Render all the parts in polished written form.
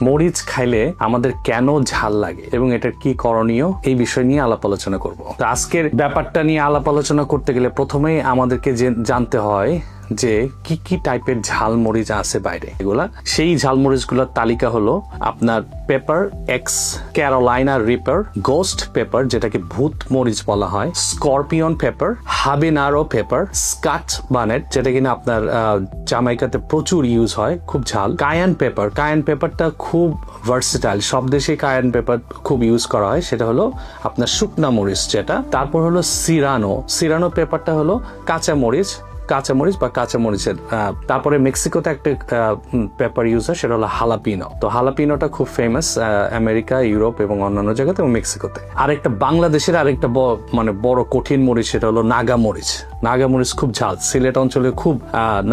মরিচ খাইলে আমাদের কেন ঝাল লাগে এবং এটার কি করণীয় এই বিষয় নিয়ে আলাপ আলোচনা করব। তো আজকের ব্যাপারটা নিয়ে আলাপ আলোচনা করতে গেলে প্রথমেই আমাদেরকে জানতে হয় যে কি কি টাইপের ঝাল মরিচ আছে বাইরে। এগুলা সেই ঝাল মরিচগুলোর তালিকা হলো আপনার paper x Carolina reaper, ghost paper যেটাকে ভূত মরিচ বলা হয়, স্করপিয়ন পেপার, হাবেনারো পেপার, স্কাট বানেট যেটা কিনা আপনার জামাইকাতে প্রচুর ইউজ হয়, খুব ঝাল, কায়ান পেপার। কায়ান পেপারটা খুব ভার্সেটাইল, সব দেশে কায়ান পেপার খুব ইউজ করা হয়, সেটা হলো আপনার শুকনা মরিচ যেটা। তারপর হলো সিরানো পেপারটা হলো কাঁচামরিচ বা কাঁচামরিচের। তারপরে মেক্সিকোতে একটা পেপার ইউজ হয়, সেটা হলো হালাপিনো। তো হালাপিনোটা খুব ফেমাস আমেরিকা, ইউরোপ এবং অন্যান্য জায়গাতে এবং মেক্সিকোতে। আরেকটা বাংলাদেশের আরেকটা বড় কঠিন মরিচ, সেটা হলো নাগামরিচ খুব ঝাল। সিলেট অঞ্চলে খুব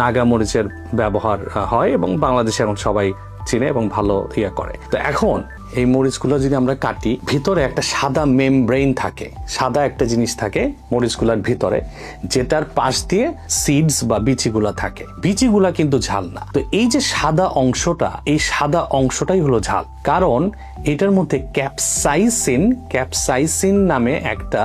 নাগামরিচের ব্যবহার হয় এবং বাংলাদেশে এখন সবাই চিনে এবং ভালো করে। তো এখন এই মরিচগুলো যদি আমরা কাটি, ভিতরে একটা সাদা মেমব্রেন থাকে, সাদা একটা জিনিস থাকে মরিচগুলোর ভিতরে, যেটার পাশ দিয়ে সিডস বা বিচিগুলা থাকে। বিচিগুলা কিন্তু ঝাল না। তো এই যে সাদা অংশটাই হলো ঝাল, কারণ এটার মধ্যে ক্যাপসাইসিন নামে একটা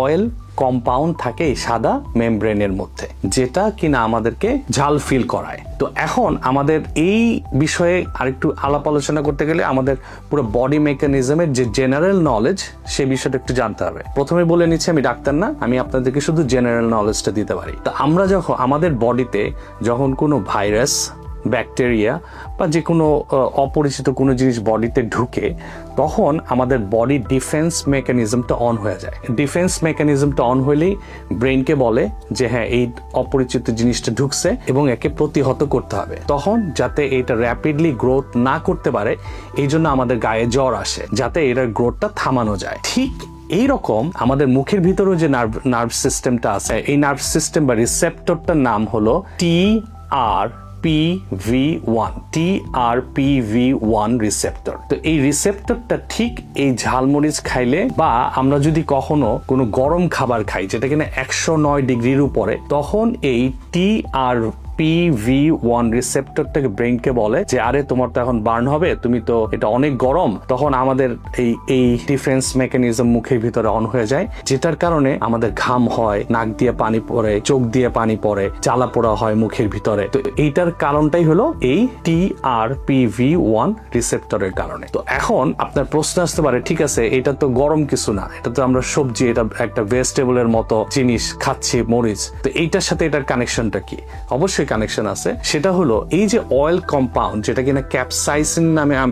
অয়েল কম্পাউন্ড থাকে এই সাদা মেমব্রেনের মধ্যে, যেটা কিনা আমাদেরকে ঝাল ফিল করায়। তো এখন আমাদের এই বিষয়ে আরেকটু আলাপ আলোচনা করতে গেলে আমাদের পুরো বডি মেকানিজমের যে জেনারেল নলেজ, সে বিষয়টা একটু জানতে হবে। প্রথমে বলে নিচ্ছি, আমি ডাক্তার না, আমি আপনাদেরকে শুধু জেনারেল নলেজটা দিতে পারি। তো আমরা যখন আমাদের বডিতে যখন কোনো ভাইরাস, ব্যাকটেরিয়া বা যে কোনো অপরিচিত কোনো জিনিস বডিতে ঢুকে, তখন আমাদের বডি ডিফেন্স মেকানিজমটা অন হয়ে যায়। ডিফেন্স মেকানিজমটা অন হলেই ব্রেনকে বলে যে হ্যাঁ, এই অপরিচিত জিনিসটা ঢুকছে এবং একে প্রতিহত করতে হবে। তখন যাতে এটা র্যাপিডলি গ্রোথ না করতে পারে, এই জন্য আমাদের গায়ে জ্বর আসে, যাতে এটার গ্রোথটা থামানো যায়। ঠিক এইরকম আমাদের মুখের ভিতরেও যে নার্ভ সিস্টেমটা আছে, এই নার্ভ সিস্টেম বা রিসেপ্টরটার নাম হলো TRPV1 রিসেপ্টর। তো এই রিসেপ্টরটা ঠিক এই ঝালমরিচ খাইলে বা আমরা যদি কখনো কোনো গরম খাবার খাই যেটা কিনা 109 ডিগ্রির উপরে, তখন এই TRPV1 রিসেপ্টরটাকে ব্রেনকে বলে যে আরে তোমার তো এখন বার্ন হবে, তুমি তো এটা অনেক গরম। তখন আমাদের এই ডিফেন্স মেকানিজম মুখের ভিতরে অন হয়ে যায়, যেটার কারণে আমাদের ঘাম হয়, নাক দিয়ে পানি পড়ে, চোখ দিয়ে পানি পড়ে, জ্বালা পোড়া হয় মুখের ভিতরে। তো এইটার কারণটাই হলো এই TRPV1 রিসেপ্টরের কারণে। তো এখন আপনার প্রশ্ন আসতে পারে, ঠিক আছে, এটা তো গরম কিছু না, এটা তো আমরা সবজি, এটা একটা ভেজিটেবলের মতো জিনিস খাচ্ছি, মরিচ, তো এইটার সাথে এটার কানেকশনটা কি? অবশ্যই কানেকশন আছে। সেটা হলো এই যে অয়েল কম্পাউন্ড যেটা কিনা ক্যাপসাইসিন নামে